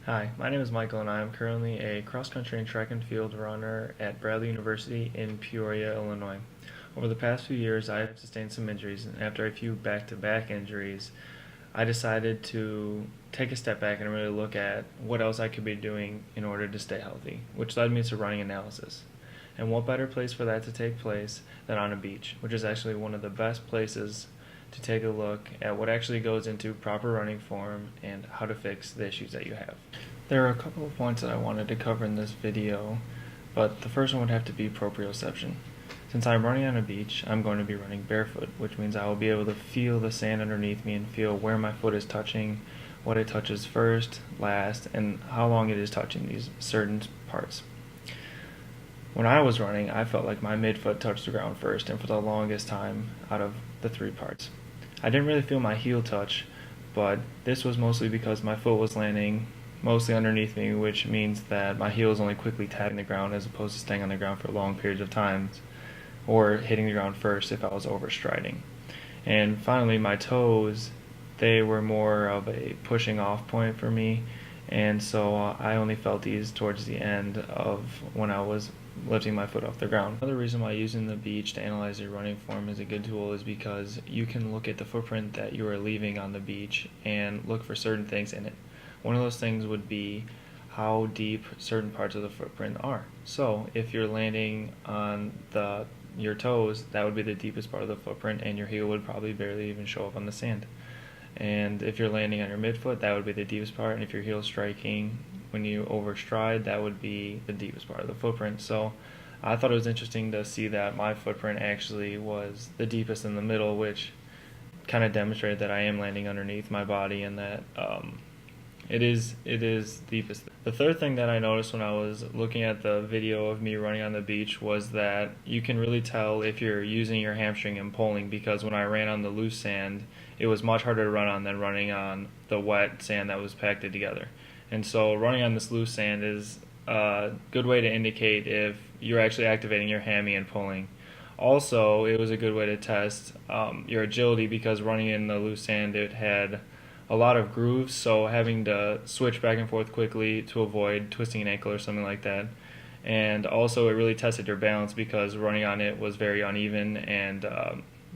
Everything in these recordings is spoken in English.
Hi, my name is Michael and I am currently a cross-country and track and field runner at Bradley University in Peoria, Illinois. Over the past few years, I have sustained some injuries, and after a few back-to-back injuries, I decided to take a step back and really look at what else I could be doing in order to stay healthy, which led me to running analysis. And what better place for that to take place than on a beach, which is actually one of the best places to take a look at what actually goes into proper running form and how to fix the issues that you have. There are a couple of points that I wanted to cover in this video, but the first one would have to be proprioception. Since I'm running on a beach, I'm going to be running barefoot, which means I will be able to feel the sand underneath me and feel where my foot is touching, what it touches first, last, and how long it is touching these certain parts. When I was running, I felt like my midfoot touched the ground first, and for the longest time out of the three parts. I didn't really feel my heel touch, but this was mostly because my foot was landing mostly underneath me, which means that my heel is only quickly tapping the ground as opposed to staying on the ground for long periods of time, or hitting the ground first if I was overstriding. And finally, my toes, they were more of a pushing off point for me, and so I only felt these towards the end of when I was lifting my foot off the ground. Another reason why using the beach to analyze your running form is a good tool is because you can look at the footprint that you are leaving on the beach and look for certain things in it. One of those things would be how deep certain parts of the footprint are. So if you're landing on your toes, that would be the deepest part of the footprint, and your heel would probably barely even show up on the sand. And if you're landing on your midfoot, that would be the deepest part, and if your heel's striking when you overstride, that would be the deepest part of the footprint. So I thought it was interesting to see that my footprint actually was the deepest in the middle, which kind of demonstrated that I am landing underneath my body and that it is deepest. The third thing that I noticed when I was looking at the video of me running on the beach was that you can really tell if you're using your hamstring and pulling, because when I ran on the loose sand, it was much harder to run on than running on the wet sand that was packed together. And so running on this loose sand is a good way to indicate if you're actually activating your hammy and pulling. Also, it was a good way to test your agility, because running in the loose sand, it had a lot of grooves, so having to switch back and forth quickly to avoid twisting an ankle or something like that. And also it really tested your balance, because running on it was very uneven, and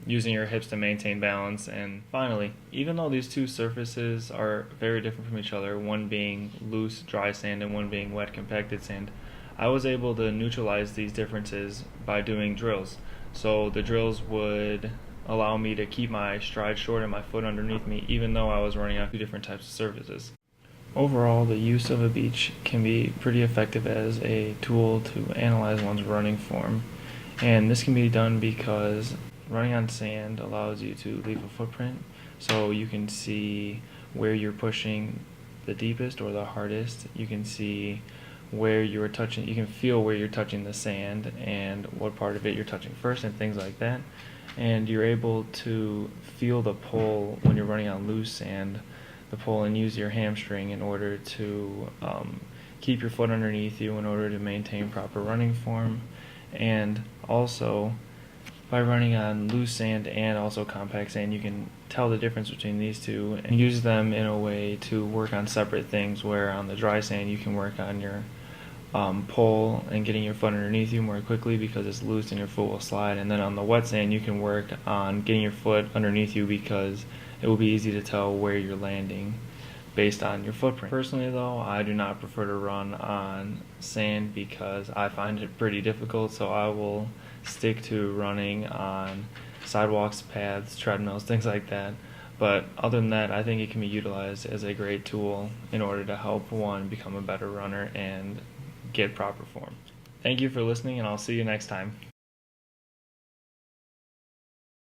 using your hips to maintain balance. And finally, even though these two surfaces are very different from each other, one being loose dry sand and one being wet compacted sand, I was able to neutralize these differences by doing drills. So the drills would allow me to keep my stride short and my foot underneath me, even though I was running on two different types of surfaces. Overall, the use of a beach can be pretty effective as a tool to analyze one's running form, and this can be done because running on sand allows you to leave a footprint, so you can see where you're pushing the deepest or the hardest. You can see where you're touching, you can feel where you're touching the sand and what part of it you're touching first and things like that. And you're able to feel the pull when you're running on loose sand, the pull, and use your hamstring in order to keep your foot underneath you in order to maintain proper running form. And also, by running on loose sand and also compact sand, you can tell the difference between these two and use them in a way to work on separate things, where on the dry sand you can work on your pull and getting your foot underneath you more quickly because it's loose and your foot will slide. And then on the wet sand you can work on getting your foot underneath you because it will be easy to tell where you're landing based on your footprint. Personally though, I do not prefer to run on sand because I find it pretty difficult, so I will stick to running on sidewalks, paths, treadmills, things like that. But other than that, I think it can be utilized as a great tool in order to help one become a better runner and get proper form. Thank you for listening, and I'll see you next time.